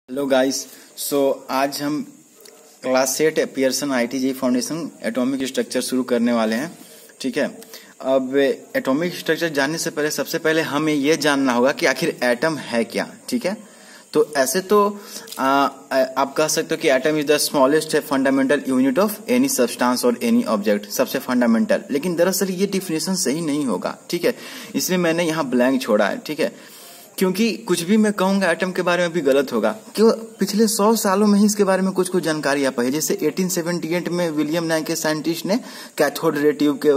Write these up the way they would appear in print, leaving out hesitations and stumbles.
Hello guys. आज हम class 8 Pearson ITG foundation atomic structure शुरू करने वाले हैं। ठीक है, अब एटॉमिक स्ट्रक्चर जानने से पहले सबसे पहले हमें यह जानना होगा कि आखिर एटम है क्या। ठीक है, तो ऐसे तो आप कह सकते हो कि atom is the smallest fundamental unit of any substance और एनी ऑब्जेक्ट, सबसे फंडामेंटल। लेकिन दरअसल ये डिफिनेशन सही नहीं होगा। ठीक है, इसलिए मैंने यहाँ ब्लैंक छोड़ा है। ठीक है, क्योंकि कुछ भी मैं कहूंगा एटम के बारे में भी गलत होगा। क्यों, पिछले 100 सालों में ही इसके बारे में कुछ जानकारी आ पाई। जैसे 1878 में विलियम नाइक के साइंटिस्ट ने कैथोड रे ट्यूब के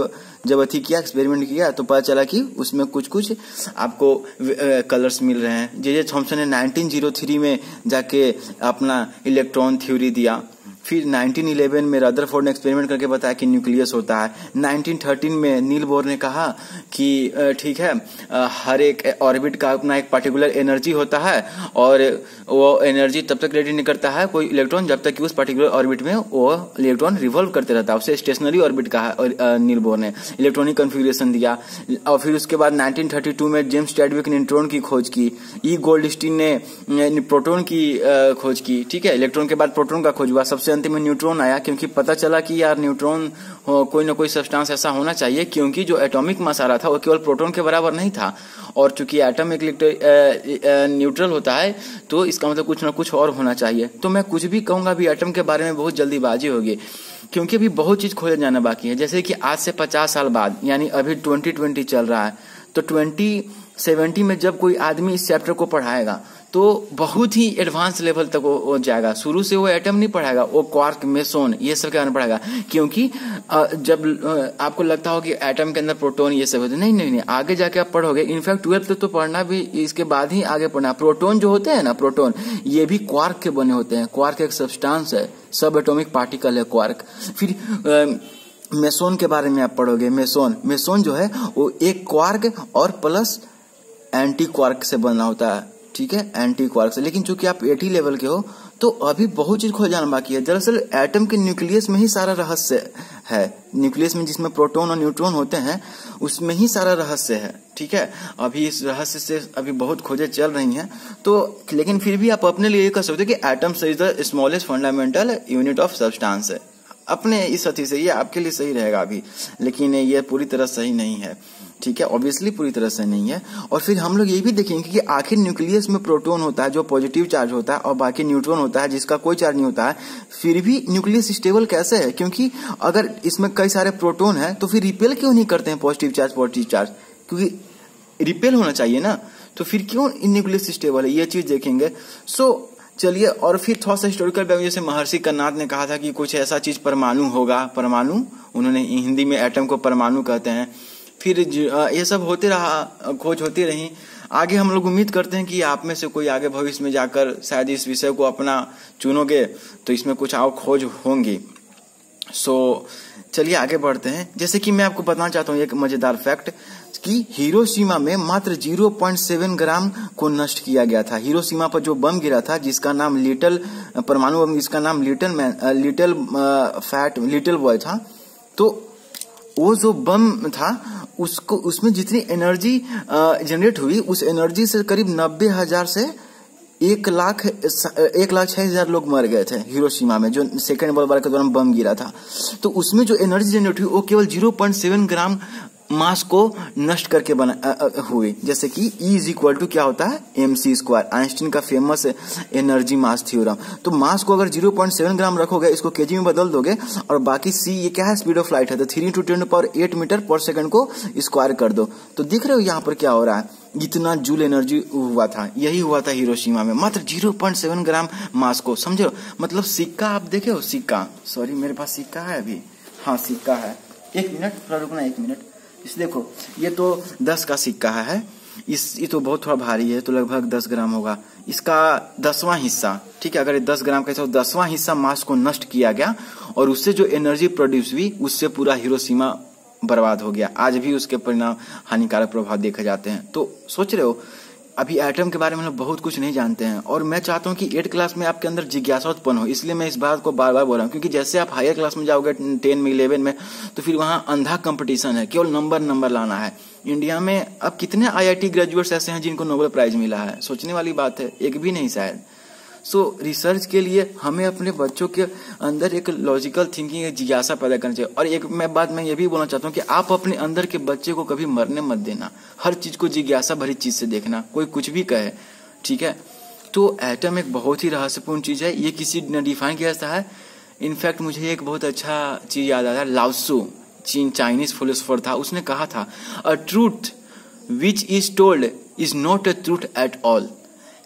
जब एक्सपेरिमेंट किया तो पता चला कि उसमें कुछ आपको कलर्स मिल रहे हैं। जे थॉमसन ने 1903 में जाके अपना इलेक्ट्रॉन थ्योरी दिया। फिर 1911 में रदरफोर्ड ने एक्सपेरिमेंट करके बताया कि न्यूक्लियस होता है। 1913 में नील बोर ने कहा कि ठीक है, हर एक ऑर्बिट का अपना एक पर्टिकुलर एनर्जी होता है और वो एनर्जी तब तक रेडी नहीं करता है कोई इलेक्ट्रॉन जब तक कि उस पर्टिकुलर ऑर्बिट में वो इलेक्ट्रॉन रिवॉल्व करते रहता है। उसे स्टेशनरी ऑर्बिट कहा और नील बोर ने इलेक्ट्रॉनिक कन्फिगरेशन दिया। और फिर उसके बाद 1932 में जेम्स चैडविक ने न्यूट्रॉन की खोज की। ई गोल्डस्टीन ने प्रोटॉन की खोज की। ठीक है, इलेक्ट्रॉन के बाद प्रोटॉन का खोज हुआ। सबसे अंतिम में न्यूट्रॉन आया, क्योंकि पता चला कि यार न्यूट्रॉन कोई ना कोई सब्सटेंस ऐसा होना चाहिए, क्योंकि जो एटॉमिक मास आ रहा था वो केवल प्रोटॉन के बराबर नहीं था। और चूंकि एटम एक न्यूट्रल होता है तो इसका मतलब कुछ ना कुछ और होना चाहिए। तो मैं कुछ भी कहूंगा भी एटम के बारे में बहुत जल्दीबाजी होगी, क्योंकि अभी बहुत चीज खोजा जाना बाकी है। जैसे कि आज से 50 साल बाद, यानी अभी 2020 चल रहा है, तो 2070 में जब कोई आदमी इस चैप्टर को पढ़ाएगा तो बहुत ही एडवांस लेवल तक वो जाएगा। शुरू से वो एटम नहीं पढ़ाएगा, वो क्वार्क, मेसोन ये सब के बारे में पढ़ाएगा। क्योंकि जब आपको लगता हो कि एटम के अंदर प्रोटॉन ये सब होते, नहीं, आगे जाके आप पढ़ोगे। इनफैक्ट 12th तो पढ़ना भी इसके बाद ही आगे पढ़ना। प्रोटॉन जो होते हैं ना, प्रोटॉन ये भी क्वार्क के बने होते हैं। क्वार्क एक सब्सटेंस है, सब एटॉमिक पार्टिकल है क्वार्क। फिर मेसोन के बारे में आप पढ़ोगे। मेसोन जो है वो एक क्वार्क और प्लस एंटी क्वार्क से बना होता है। ठीक है, एंटी क्वार्क से। लेकिन चूंकि आप 80 लेवल के हो तो अभी बहुत चीज खोज जाना बाकी है। दरअसल एटम के न्यूक्लियस में ही सारा रहस्य है। न्यूक्लियस में जिसमें प्रोटॉन और न्यूट्रॉन होते हैं उसमें ही सारा रहस्य है। ठीक है, अभी इस रहस्य से अभी बहुत खोजें चल रही हैं। तो लेकिन फिर भी आप अपने लिए कह सकते हो कि atom is the smallest fundamental unit of substance है। अपने इस अथी से ये आपके लिए सही रहेगा अभी, लेकिन ये पूरी तरह सही नहीं है। ठीक है, ऑब्वियसली पूरी तरह से नहीं है। और फिर हम लोग ये भी देखेंगे कि आखिर न्यूक्लियस में प्रोटॉन होता है जो पॉजिटिव चार्ज होता है, और बाकी न्यूट्रॉन होता है जिसका कोई चार्ज नहीं होता है। फिर भी न्यूक्लियस स्टेबल कैसे है? क्योंकि अगर इसमें कई सारे प्रोटॉन है तो फिर रिपेल क्यों नहीं करते हैं पॉजिटिव चार्ज? क्योंकि रिपेल होना चाहिए ना, तो फिर क्यों न्यूक्लियस स्टेबल है, ये चीज देखेंगे। चलिए, और फिर थोड़ा सा हिस्टोरिकल बैकग्राउंड। जैसे महर्षि कर्नाड ने कहा था कि कुछ ऐसा चीज परमाणु होगा। परमाणु, उन्होंने हिंदी में एटम को परमाणु कहते हैं। फिर ये सब होते रहा, खोज होती रही। आगे हम लोग उम्मीद करते हैं कि आप में से कोई आगे भविष्य में जाकर शायद इस विषय को अपना चुनोगे तो इसमें कुछ और खोज होंगी। चलिए आगे बढ़ते हैं। जैसे कि मैं आपको बताना चाहता हूँ एक मजेदार फैक्ट कि हिरोशिमा में मात्र 0.7 ग्राम को नष्ट किया गया था। हिरोशिमा पर जो बम गिरा था, जिसका नाम लिटिल परमाणु बम, जिसका नाम लिटिल बॉय था, तो वो जो बम था उसमें जितनी एनर्जी जनरेट हुई, उस एनर्जी से करीब 90,000 से 1,06,000 लोग मर गए थे हिरोशिमा में, जो सेकेंड वर्ल्ड वॉर के दौरान बम गिरा था। तो उसमें जो एनर्जी जनरेट हुई वो केवल 0.7 ग्राम मास को नष्ट करके हुई। जैसे कि E = क्या होता है, mc², आइंस्टीन का फेमस एनर्जी मास थ्योरम। तो मास को अगर 0.7 ग्राम रखोगे, इसको केजी में बदल दोगे, और बाकी C ये क्या है, स्पीड ऑफ लाइट है, तो 3 × 10⁸ मीटर पर सेकंड को स्क्वायर कर दो। तो दिख रहे हो यहाँ पर क्या हो रहा है, जितना जूल एनर्जी हुआ था, यही हुआ था हिरोशिमा में, मात्र 0.7 ग्राम मास को। समझो, मतलब सिक्का आप देखे हो, सिक्का, सॉरी मेरे पास सिक्का है अभी, हाँ सिक्का है, 1 मिनट थोड़ा रुकना, 1 मिनट। इस देखो, ये तो 10 का सिक्का है। ये तो बहुत थोड़ा भारी है, तो लगभग 10 ग्राम होगा। इसका 10वां हिस्सा, ठीक है, अगर 10 ग्राम का तो 10वां हिस्सा मास को नष्ट किया गया, और उससे जो एनर्जी प्रोड्यूस हुई उससे पूरा हिरोशिमा बर्बाद हो गया। आज भी उसके परिणाम हानिकारक प्रभाव देखे जाते हैं। तो सोच रहे हो, अभी एटम के बारे में हम लोग बहुत कुछ नहीं जानते हैं, और मैं चाहता हूं कि 8 क्लास में आपके अंदर जिज्ञासा उत्पन्न हो। इसलिए मैं इस बात को बार बार बोल रहा हूं, क्योंकि जैसे आप हायर क्लास में जाओगे 10 में 11 में, तो फिर वहां अंधा कंपटीशन है, केवल नंबर लाना है। इंडिया में अब कितने IIT ग्रेजुएट्स ऐसे हैं जिनको नोबेल प्राइज मिला है? सोचने वाली बात है, एक भी नहीं शायद। सो रिसर्च के लिए हमें अपने बच्चों के अंदर एक लॉजिकल थिंकिंग, एक जिज्ञासा पैदा करनी चाहिए। और एक मैं ये भी बोलना चाहता हूँ कि आप अपने अंदर के बच्चे को कभी मरने मत देना, हर चीज को जिज्ञासा भरी चीज से देखना, कोई कुछ भी कहे, ठीक है। तो एटम एक बहुत ही रहस्यपूर्ण चीज है, ये किसी ने डिफाइन किया है। इनफैक्ट मुझे एक बहुत अच्छा चीज याद आता है, लाओत्सु चाइनीज फिलोसोफर था, उसने कहा था a truth which is told is not a truth at all.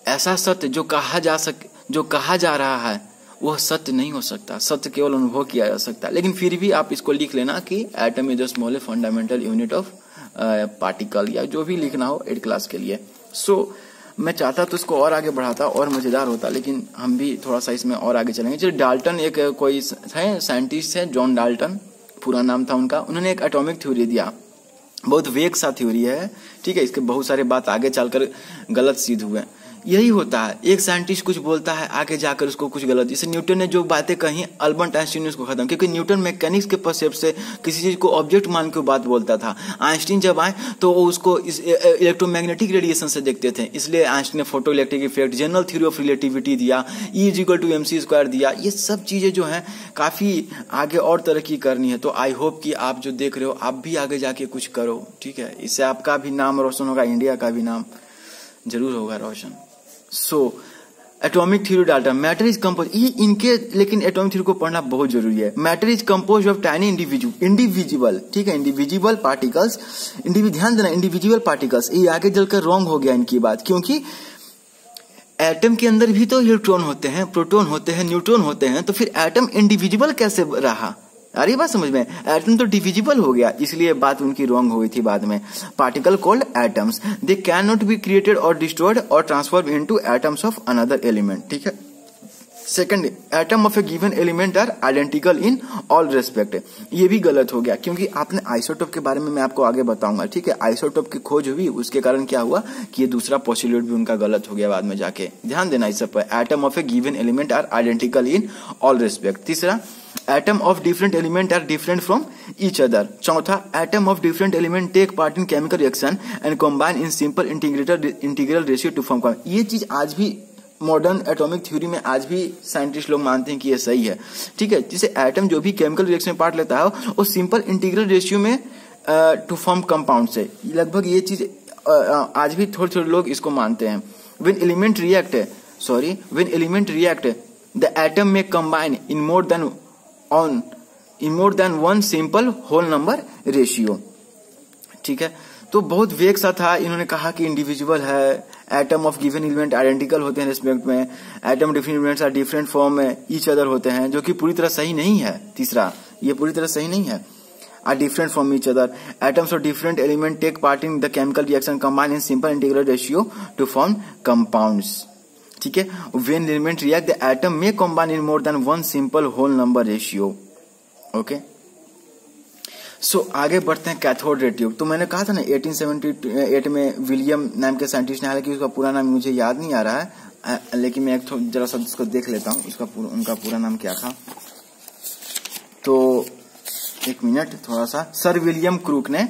ऐसा सत्य जो कहा जा रहा है वह सत्य नहीं हो सकता, सत्य केवल अनुभव किया जा सकता है। लेकिन फिर भी आप इसको लिख लेना कि atom is the smallest fundamental unit of particle, या जो भी लिखना हो 8th क्लास के लिए। सो मैं चाहता तो इसको और आगे बढ़ाता और मजेदार होता, लेकिन हम भी थोड़ा सा इसमें और आगे चलेंगे। जो डाल्टन एक कोई है साइंटिस्ट है, जॉन डाल्टन पूरा नाम था उनका, उन्होंने एक एटॉमिक थ्योरी दिया, बहुत वेग सा थ्योरी है, ठीक है। इसके बहुत सारे बात आगे चलकर गलत सिद्ध हुए। यही होता है, एक साइंटिस्ट कुछ बोलता है, आगे जाकर उसको कुछ गलत। जैसे न्यूटन ने जो बातें कही, अल्बर्ट आइंस्टीन ने उसको खत्म, क्योंकि न्यूटन मैकेनिक्स के परसेप्ट से किसी चीज को ऑब्जेक्ट मान के बात बोलता था। आइंस्टीन जब आए तो वो उसको इलेक्ट्रोमैग्नेटिक रेडिएशन से देखते थे, इसलिए आइंस्टीन ने photo electric effect, general theory of relativity दिया, E=mc² दिया। ये सब चीजें जो है काफी आगे और तरक्की करनी है। तो आई होप कि आप जो देख रहे हो आप भी आगे जाके कुछ करो, ठीक है। इससे आपका भी नाम रोशन होगा, इंडिया का भी नाम जरूर होगा रोशन। So atomic theory Dalton, matter is compose, ये इनके, लेकिन एटॉमिक थ्योरी को पढ़ना बहुत जरूरी है। Matter is compose of tiny individual, ठीक है, इंडिविजुअल पार्टिकल्स। ध्यान देना, इंडिविजुअल पार्टिकल्स, ये आगे चलकर रॉन्ग हो गया इनकी बात, क्योंकि एटम के अंदर भी तो इलेक्ट्रॉन होते हैं, प्रोटॉन होते हैं, न्यूट्रॉन होते हैं, तो फिर एटम इंडिविजुअल कैसे रहा? अरे बात समझ में, एटम तो डिविजिबल हो गया, इसलिए बात उनकी रॉन्ग हुई थी बाद में। Particle called atoms, they can not be created और डिस्ट्रॉयड और transform into atoms of another element, ठीक है। Second, atom of a given element are identical in all respect, ये भी गलत हो गया, क्योंकि आपने आइसोटोप के बारे में मैं आपको आगे बताऊंगा, ठीक है। आइसोटोप की खोज हुई, उसके कारण क्या हुआ कि ये दूसरा पोस्टुलेट भी उनका गलत हो गया बाद में जाके। ध्यान देना इस सब पर, atom of a given element are identical in all respect. तीसरा, atom of different element are different from each other. चौथा, atom of different element take part in chemical reaction and combine in simple integral ratio to form. ये चीज आज भी modern atomic theory में आज भी scientist लोग मानते हैं कि ये सही है, ठीक है। जिसे एटम जो भी केमिकल रिएक्शन में पार्ट लेता है वो सिंपल इंटीग्रल रेशियो में टू फॉर्म कंपाउंड से, लगभग ये चीज आज भी थोड़े थोड़े लोग इसको मानते हैं। When element react the atom में combine in more than one simple whole number ratio, ठीक है। तो बहुत वेग सा था, इन्होंने कहा कि इंडिविजुअल है, atom of given element identical होते हैं रेस्पेक्ट में, atom different elements are different form में ईच अदर होते हैं, जो कि पूरी तरह सही नहीं है। तीसरा, ये पूरी तरह सही नहीं है, are different from each other. Atoms of different element take part in the chemical reaction combine in simple integral ratio to form compounds, ठीक है। When element react the atom में combine in more than one simple whole number ratio, okay. So आगे बढ़ते हैं, cathode ray tube. तो मैंने कहा था ना 1878 में विलियम नाम के साइंटिस्ट ने, हालांकि उसका पूरा नाम मुझे याद नहीं आ रहा है, लेकिन मैं एक जरा सा इसको देख लेता हूँ, उनका पूरा नाम क्या था। तो एक मिनट, थोड़ा सा, सर विलियम क्रूक ने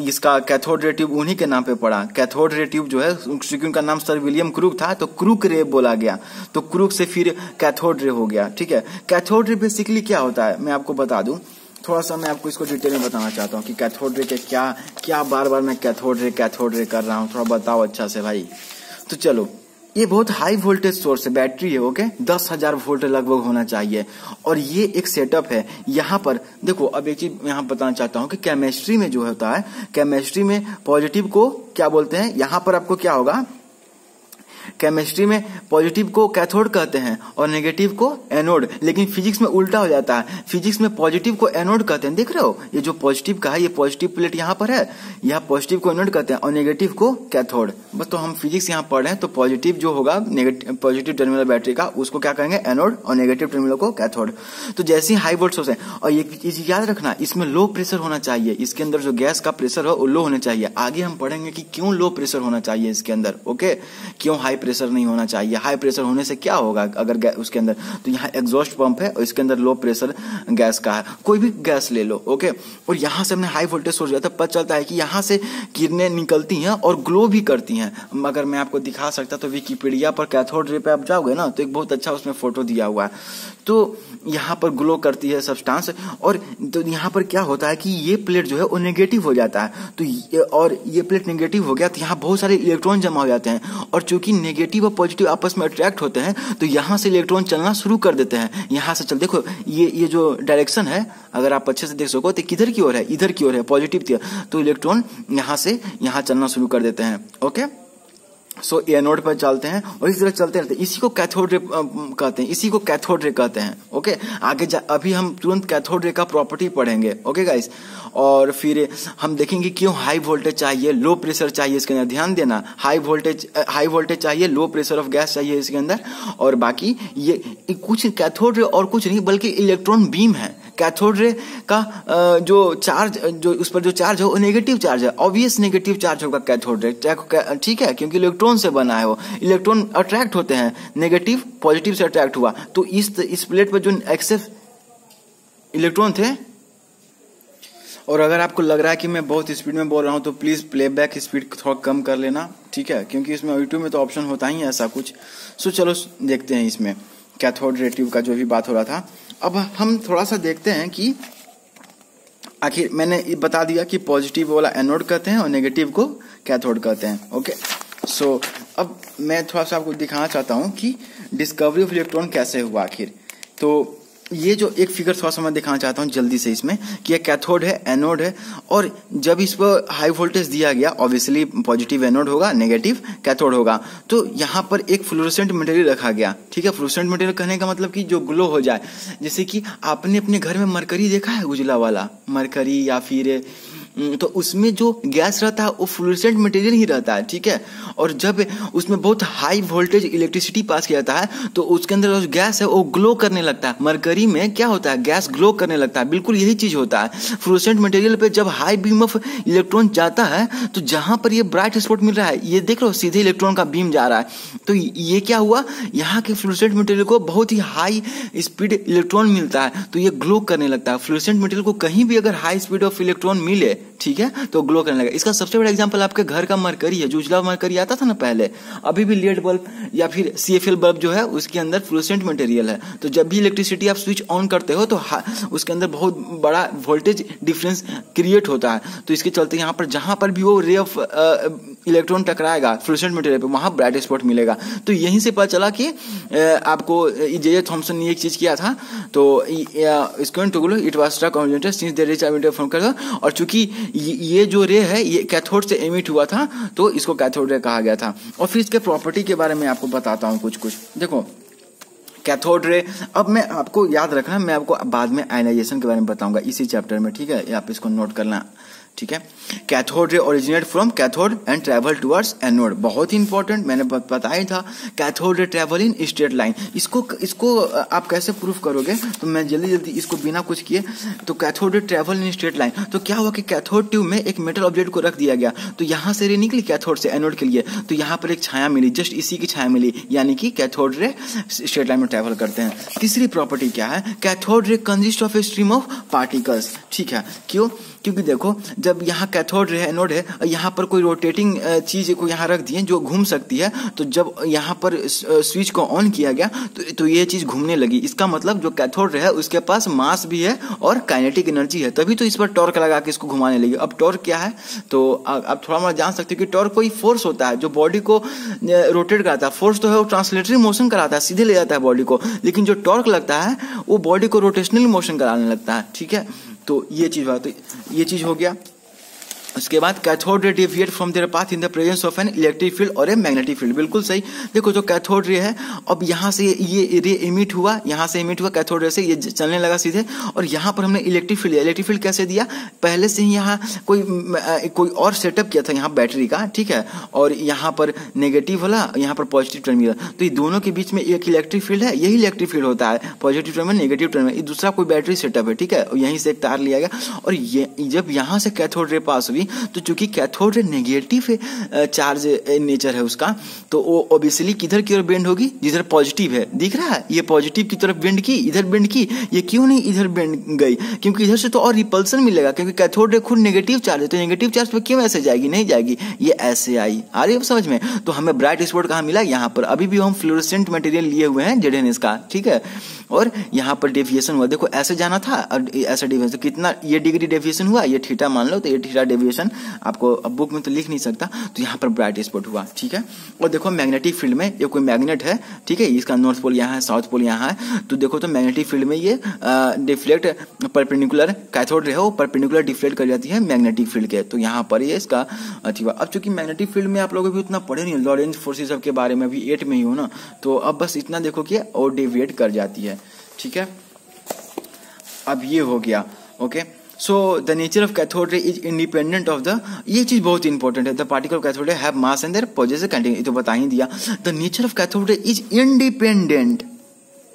इसका कैथोड रे ट्यूब उन्हीं के नाम पे पड़ा। कैथोड रे ट्यूब जो है, क्योंकि उनका नाम सर विलियम क्रूक था तो क्रूक रे बोला गया, तो क्रूक से फिर कैथोड रे हो गया, ठीक है। कैथोड रे बेसिकली क्या होता है मैं आपको बता दूं, थोड़ा सा मैं आपको इसको डिटेल में बताना चाहता हूँ कि कैथोड रे के क्या बार बार मैं कैथोड रे कर रहा हूँ, थोड़ा बताओ अच्छा से भाई। तो चलो, ये बहुत हाई वोल्टेज सोर्स है, बैटरी है, ओके, 10,000 वोल्ट लगभग होना चाहिए, और ये एक सेटअप है। यहाँ पर देखो, अब एक चीज यहाँ बताना चाहता हूँ कि केमिस्ट्री में जो होता है, केमिस्ट्री में पॉजिटिव को क्या बोलते हैं, यहाँ पर आपको क्या होगा, केमिस्ट्री में पॉजिटिव को कैथोड कहते हैं और नेगेटिव को एनोड, लेकिन फिजिक्स में उल्टा हो जाता है, फिजिक्स में पॉजिटिव को एनोड कहते हैं। देख रहे हो, ये जो पॉजिटिव का है, ये पॉजिटिव प्लेट यहाँ पर है, यहाँ पॉजिटिव को एनोड कहते हैं और नेगेटिव को कैथोड। बस, तो हम फिजिक्स यहाँ पढ़ रहे हैं, तो पॉजिटिव जो होगा पॉजिटिव टर्मिनल बैटरी का, उसको क्या कहेंगे, एनोड, और नेगेटिव टर्मिनल को कैथोड। तो जैसे ही हाई वोल्ट सोर्स है, और ये चीज याद रखना, इसमें लो प्रेशर होना चाहिए, इसके अंदर जो गैस का प्रेशर हो वो लो होना चाहिए। आगे हम पढ़ेंगे कि क्यों लो प्रेशर होना चाहिए इसके अंदर, ओके, क्यों हाई प्रेशर प्रेशर नहीं होना चाहिए। हाई प्रेशर होने से क्या होगा अगर उसके अंदर, तो यहाँ एग्जॉस्ट पंप है और इसके अंदर लो प्रेशर गैस का है, कोई भी गैस ले लो, ओके। और यहाँ से हमने हाई वोल्टेज सोर्स दिया, तो पता चलता है कि यहाँ से किरणें निकलती हैं और ग्लो भी करती हैं। अगर मैं आपको दिखा सकता तो विकिपीडिया पर कैथोड रे पे आप जाओगे ना, तो एक बहुत अच्छा उसमें फोटो दिया हुआ है। तो यहाँ पर ग्लो करती है सब्सटेंस, और तो यहाँ पर क्या होता है कि ये प्लेट जो है वो नेगेटिव हो जाता है, तो ये प्लेट नेगेटिव हो गया तो यहाँ बहुत सारे इलेक्ट्रॉन जमा हो जाते हैं, और चूंकि नेगेटिव और पॉजिटिव आपस में अट्रैक्ट होते हैं तो यहाँ से इलेक्ट्रॉन चलना शुरू कर देते हैं। यहाँ से चल, देखो ये जो डायरेक्शन है, अगर आप अच्छे से देख सको तो किधर की ओर है, इधर की ओर है, पॉजिटिव की ओर, तो इलेक्ट्रॉन यहाँ से यहाँ चलना शुरू कर देते हैं, ओके। सो एनोड पर चलते हैं और इस तरह चलते रहते हैं, इसी को कैथोड रे कहते हैं, इसी को कैथोड रे कहते हैं, ओके। आगे अभी हम तुरंत कैथोड रे का प्रॉपर्टी पढ़ेंगे, ओके गाइस। और फिर हम देखेंगे क्यों हाई वोल्टेज चाहिए, लो प्रेशर चाहिए इसके अंदर, ध्यान देना, हाई वोल्टेज चाहिए, लो प्रेशर ऑफ गैस चाहिए इसके अंदर। और बाकी ये कुछ कैथोड रे और कुछ नहीं बल्कि इलेक्ट्रॉन बीम है। कैथोड रे का जो चार्ज, जो उस पर जो चार्ज है वो नेगेटिव चार्ज है, ऑब्वियस नेगेटिव चार्ज होगा कैथोड रे, ठीक है, क्योंकि इलेक्ट्रॉन से बना है वो, इलेक्ट्रॉन अट्रैक्ट होते हैं, नेगेटिव पॉजिटिव से अट्रैक्ट हुआ, तो इस प्लेट पर जो एक्सेस इलेक्ट्रॉन थे। और अगर आपको लग रहा है कि मैं बहुत स्पीड में बोल रहा हूं तो प्लीज प्लेबैक स्पीड थोड़ा कम कर लेना, ठीक है, क्योंकि इसमें यूट्यूब में तो ऑप्शन होता ही है ऐसा कुछ। सो चलो देखते हैं इसमें कैथोड रे ट्यूब का जो भी बात हो रहा था। अब हम थोड़ा सा देखते हैं कि आखिर मैंने ये बता दिया कि पॉजिटिव वाला एनोड कहते हैं और नेगेटिव को कैथोड कहते हैं, ओके। सो अब मैं थोड़ा सा आपको दिखाना चाहता हूं कि डिस्कवरी ऑफ इलेक्ट्रॉन कैसे हुआ आखिर। तो ये जो एक फिगर थोड़ा सा मैं दिखाना चाहता हूँ जल्दी से इसमें कि ये कैथोड है, एनोड है, और जब इस पर हाई वोल्टेज दिया गया ऑब्वियसली पॉजिटिव एनोड होगा, नेगेटिव कैथोड होगा। तो यहाँ पर एक फ्लोरोसेंट मटेरियल रखा गया, ठीक है। फ्लोरोसेंट मटेरियल कहने का मतलब कि जो ग्लो हो जाए, जैसे कि आपने अपने घर में मरकरी देखा है, उजला वाला मरकरी, या फिर तो उसमें जो गैस रहता है वो फ्लोरोसेंट मटेरियल ही रहता है, ठीक है। और जब उसमें बहुत हाई वोल्टेज इलेक्ट्रिसिटी पास किया जाता है तो उसके अंदर जो गैस है वो ग्लो करने लगता है। मरकरी में क्या होता है, गैस ग्लो करने लगता है, बिल्कुल यही चीज होता है। फ्लोरोसेंट मटेरियल पे जब हाई बीम ऑफ इलेक्ट्रॉन जाता है तो जहां पर ये ब्राइट स्पॉट मिल रहा है, ये देख लो सीधे इलेक्ट्रॉन का बीम जा रहा है, तो ये क्या हुआ, यहाँ के फ्लोरोसेंट मटेरियल को बहुत ही हाई स्पीड इलेक्ट्रॉन मिलता है तो ये ग्लो करने लगता है। फ्लोरोसेंट मटेरियल को कहीं भी अगर हाई स्पीड ऑफ इलेक्ट्रॉन मिले, ठीक है, तो ग्लो करने लगा। इसका सबसे बड़ा एग्जांपल आपके घर का मरकरी है, जो उजला मरकरी आता था ना पहले, अभी भी लेड बल्ब या फिर CFL बल्ब जो है उसके अंदर फ्लोरोसेंट मटेरियल है। तो जब भी इलेक्ट्रिसिटी आप स्विच ऑन करते हो तो उसके अंदर बहुत बड़ा वोल्टेज डिफरेंस क्रिएट होता है। तो इसके चलते यहाँ पर जहां पर भी वो रे ऑफ इलेक्ट्रॉन टकराएगा फ्लोरोसेंट मटेरियल पे, वहां ब्राइट स्पॉट मिलेगा। तो यहीं से पता चला कि आपको J.J. थॉमसन ने एक चीज किया था, तो it was struck on Newton since there is emitter from cathode, और चूंकि ये जो रे है ये कैथोड से एमिट हुआ था तो इसको कैथोड रे कहा गया था। और फिर इसके प्रॉपर्टी के बारे में आपको बताता हूँ कुछ। देखो कैथोड रे, अब मैं आपको याद रखना, मैं आपको बाद में आयनाइजेशन के बारे में बताऊंगा इसी चैप्टर में, ठीक है, आप इसको नोट करना, ठीक है। Cathode ray originate from cathode and travel towards anode, बहुत ही इंपॉर्टेंट, मैंने बताया था। Cathode ray travel in straight line, इसको आप कैसे प्रूफ करोगे, तो मैं जल्दी इसको बिना कुछ किए, तो cathode ray travel in straight line, तो क्या हुआ कि कैथोड ट्यूब में एक मेटल ऑब्जेक्ट को रख दिया गया, तो यहाँ से रे निकली कैथोड से एनोड के लिए, तो यहाँ पर एक छाया मिली, जस्ट इसी की छाया मिली, यानी कि कैथोड रे स्ट्रेट लाइन में ट्रेवल करते हैं। तीसरी प्रॉपर्टी क्या है, cathode ray consist of a stream of particles, ठीक है। क्यों, क्योंकि देखो जब यहाँ कैथोड रे एनोड है, यहाँ पर कोई रोटेटिंग चीज को यहाँ रख दिए जो घूम सकती है, तो जब यहाँ पर स्विच को ऑन किया गया तो ये चीज घूमने लगी। इसका मतलब जो कैथोड रे है उसके पास मास भी है और काइनेटिक एनर्जी है, तभी तो इस पर टॉर्क लगा के इसको घुमाने लगी। अब टॉर्क क्या है, तो आप थोड़ा बहुत जान सकते हो कि टॉर्क कोई फोर्स होता है जो बॉडी को रोटेट कराता है। फोर्स तो है वो ट्रांसलेटरी मोशन कराता है, सीधे ले जाता है बॉडी को, लेकिन जो टॉर्क लगता है वो बॉडी को रोटेशनल मोशन कराने लगता है, ठीक है। तो ये चीज हुआ, तो ये चीज हो गया। उसके बाद cathode ray deviate from there path in the presence of an electric field और ए मैग्नेटिक फील्ड, बिल्कुल सही। देखो जो कैथोड रे है, अब यहाँ से ये रे इमिट हुआ, यहाँ से इमिट हुआ कैथोड रे से, ये चलने लगा सीधे, और यहाँ पर हमने इलेक्ट्रिक फील्ड, इलेक्ट्रिक फील्ड कैसे दिया, पहले से ही यहाँ कोई और सेटअप किया था यहाँ बैटरी का, ठीक है, और यहाँ पर नेगेटिव वाला, यहाँ पर पॉजिटिव टर्मिनल, तो ये दोनों के बीच में एक इलेक्ट्रिक फील्ड है, यही इलेक्ट्रिक फील्ड होता है, पॉजिटिव टर्मिनल नेगेटिव टर्मिनल, ये दूसरा कोई बैटरी सेटअप है, ठीक है, यहीं से एक तार लिया गया, और ये जब यहाँ से कैथोड रे पास हुई भी, तो चूंकि cathode ray negative charge nature है उसका, तो वो ऑब्वियसली किधर की ओर बेंड होगी, जिधर पॉजिटिव है। दिख रहा है, ये पॉजिटिव की तरफ बेंड की, इधर बेंड की, ये क्यों नहीं इधर बेंड गई, क्योंकि इधर से तो और रिपल्सन मिलेगा, क्योंकि कैथोड रे खुद नेगेटिव चार्ज है, तो नेगेटिव चार्ज पे क्यों ऐसे जाएगी, नहीं जाएगी, ये ऐसे आई। आ रही है समझ में। तो हमें ब्राइट स्पॉट कहाँ मिला, यहाँ पर। अभी भी हम फ्लोरोसेंट मटेरियल लिए हुए हैं जेडएनएस का, ठीक है, और यहाँ पर डेविएशन हुआ, देखो ऐसे जाना था और ऐसा डेविएशन, तो कितना ये डिग्री डेविएशन हुआ, ये थीटा मान लो, तो ये थीटा डेविएशन आपको अब बुक में तो लिख नहीं सकता, तो यहाँ पर ब्राइट स्पॉट हुआ, ठीक है। और देखो मैग्नेटिक फील्ड में ये कोई मैग्नेट है, ठीक है, इसका नॉर्थ पोल यहाँ है, साउथ पोल यहाँ है, तो देखो तो मैग्नेटिक फील्ड में ये डिफ्लेक्ट परपेंडिकुलर कैथोड रे हो परपेंडिकुलर डिफ्लेक्ट कर जाती है मैग्नेटिक फील्ड के, तो यहाँ पर ये इसका अथी हुआ। अब चूंकि मैग्नेटिक फील्ड में आप लोग भी उतना पढ़े नहीं, लॉरेंज फोर्सेस सब के बारे में भी 8 में ही हो ना, तो अब बस इतना देखो कि और डेविएट कर जाती है, ठीक है। अब ये हो गया, okay. So the nature of cathode ray is independent of the, ये चीज बहुत इंपॉर्टेंट है, the particle of cathode ray have mass and their possess contain, ये तो बता ही दिया। The nature of cathode ray is independent,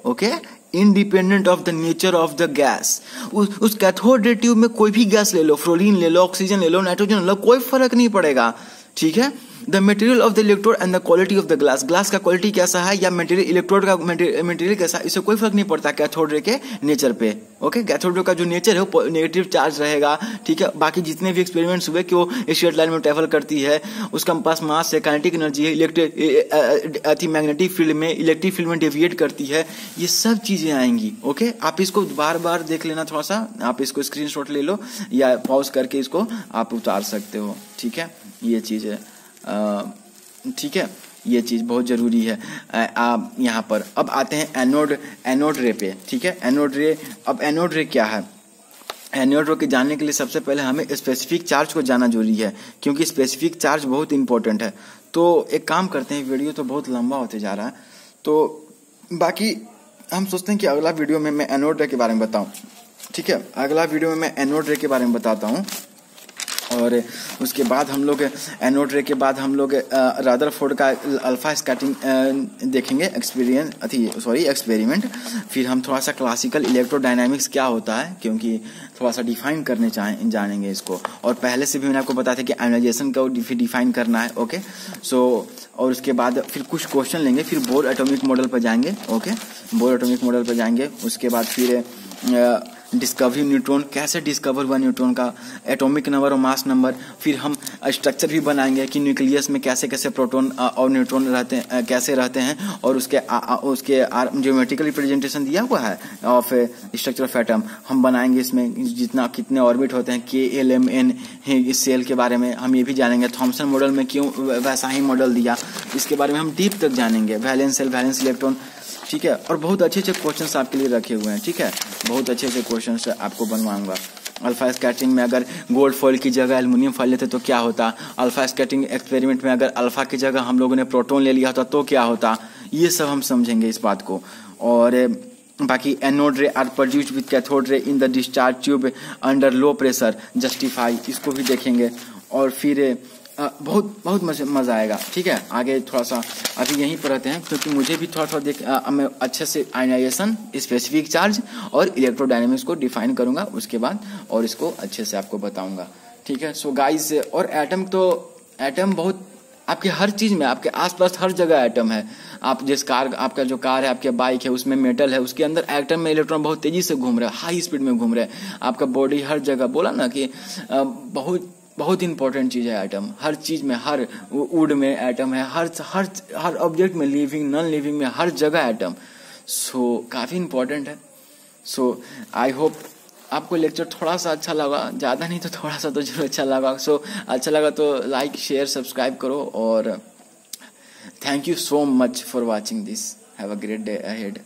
okay, independent of the nature of the gas. उस कैथोड रे ट्यूब में कोई भी गैस ले लो, फ्लोरीन ले लो, ऑक्सीजन ले लो, नाइट्रोजन ले लो, कोई फर्क नहीं पड़ेगा, ठीक है। The material of the electrode and the quality of the glass, glass का क्वालिटी कैसा है या मटेरियल इलेक्ट्रोड का मटेरियल कैसा है, इससे कोई फर्क नहीं पड़ता कैथोड रे के नेचर पे, ओके। कैथोड रे का जो नेचर है वो नेगेटिव चार्ज रहेगा, ठीक है। बाकी जितने भी एक्सपेरिमेंट्स हुए कि वो स्ट्रेट लाइन में ट्रेवल करती है, उसका पास मास है, काइनेटिक एनर्जी है, इलेक्ट्रिक मैग्नेटिक फील्ड में, इलेक्ट्रिक फील्ड में डेविएट करती है, ये सब चीजें आएंगी, ओके। आप इसको बार बार देख लेना, थोड़ा सा आप इसको स्क्रीनशॉट ले लो या पॉज करके इसको आप उतार सकते हो, ठीक है। ये चीज है, ठीक है, ये चीज बहुत जरूरी है। आप यहाँ पर अब आते हैं एनोड रे पे, ठीक है। एनोड रे, अब एनोड रे क्या है, एनोड रे के जानने के लिए सबसे पहले हमें स्पेसिफिक चार्ज को जानना जरूरी है, क्योंकि स्पेसिफिक चार्ज बहुत इंपॉर्टेंट है। तो एक काम करते हैं, वीडियो तो बहुत लंबा होते जा रहा है, तो बाकी हम सोचते हैं कि अगला वीडियो में मैं एनोड रे के बारे में बताऊं, ठीक है। अगला वीडियो में मैं एनोड रे के बारे में बताता हूँ, और उसके बाद हम लोग एनोड रे के बाद हम लोग रदरफोर्ड का अल्फा स्कैटरिंग देखेंगे, एक्सपेरिमेंट। फिर हम थोड़ा सा क्लासिकल इलेक्ट्रोडायनामिक्स क्या होता है, क्योंकि थोड़ा सा डिफाइन करने जानेंगे इसको, और पहले से भी मैंने आपको बताया था कि आयोनाइजेशन को डिफाइन करना है, ओके। सो और उसके बाद फिर कुछ क्वेश्चन लेंगे, फिर बोर एटॉमिक मॉडल पर जाएंगे, ओके, बोर एटॉमिक मॉडल पर जाएंगे। उसके बाद फिर डिस्कवरी न्यूट्रॉन, कैसे डिस्कवर हुआ न्यूट्रॉन का, एटॉमिक नंबर और मास नंबर। फिर हम स्ट्रक्चर भी बनाएंगे कि न्यूक्लियस में कैसे कैसे प्रोटॉन और न्यूट्रॉन रहते हैं, कैसे रहते हैं, और उसके ज्योमेट्रिकल रिप्रेजेंटेशन दिया हुआ है ऑफ स्ट्रक्चर ऑफ एटम हम बनाएंगे। इसमें जितना कितने ऑर्बिट होते हैं, KLMN है, इस सेल के बारे में हम ये भी जानेंगे। थॉमसन मॉडल में क्यों वैसा ही मॉडल दिया, इसके बारे में हम डीप तक जानेंगे। वैलेंस सेल, वैलेंस इलेक्ट्रॉन, ठीक है। और बहुत अच्छे अच्छे क्वेश्चंस आपके लिए रखे हुए हैं, ठीक है, बहुत अच्छे अच्छे क्वेश्चंस आपको बनवाऊंगा। अल्फा स्कैटरिंग में अगर गोल्ड फॉइल की जगह एल्युमिनियम फॉइल लेते तो क्या होता, अल्फा स्कैटरिंग एक्सपेरिमेंट में अगर अल्फा की जगह हम लोगों ने प्रोटॉन ले लिया होता तो क्या होता, ये सब हम समझेंगे इस बात को। और बाकी एनोड रे are produced with cathode ray in the discharge tube under low pressure, justify, इसको भी देखेंगे। और फिर बहुत मजा आएगा, ठीक है। आगे थोड़ा सा अभी यहीं पर रहते हैं, क्योंकि मुझे भी थोड़ा थोड़ा मैं अच्छे से आयनाइजेशन, स्पेसिफिक चार्ज और इलेक्ट्रोडायनेमिक्स को डिफाइन करूंगा उसके बाद, और इसको अच्छे से आपको बताऊंगा, ठीक है। सो गाइस, और एटम बहुत आपके हर चीज में, आपके आसपास हर जगह एटम है। आप जिस कार, आपका जो कार है, आपके बाइक है, उसमें मेटल है, उसके अंदर एटम में इलेक्ट्रॉन बहुत तेजी से घूम रहा है, हाई स्पीड में घूम रहा है। आपका बॉडी हर जगह, बोला ना कि बहुत इंपॉर्टेंट चीज है एटम, हर चीज में, हर वुड में एटम है, हर ऑब्जेक्ट में, लिविंग नॉन लिविंग में, हर जगह एटम। सो काफी इंपॉर्टेंट है। सो आई होप आपको लेक्चर थोड़ा सा अच्छा लगा, ज्यादा नहीं तो थोड़ा सा तो जरूर अच्छा लगा। सो अच्छा लगा तो लाइक, शेयर, सब्सक्राइब करो, और thank you so much for watching this. Have a great day ahead.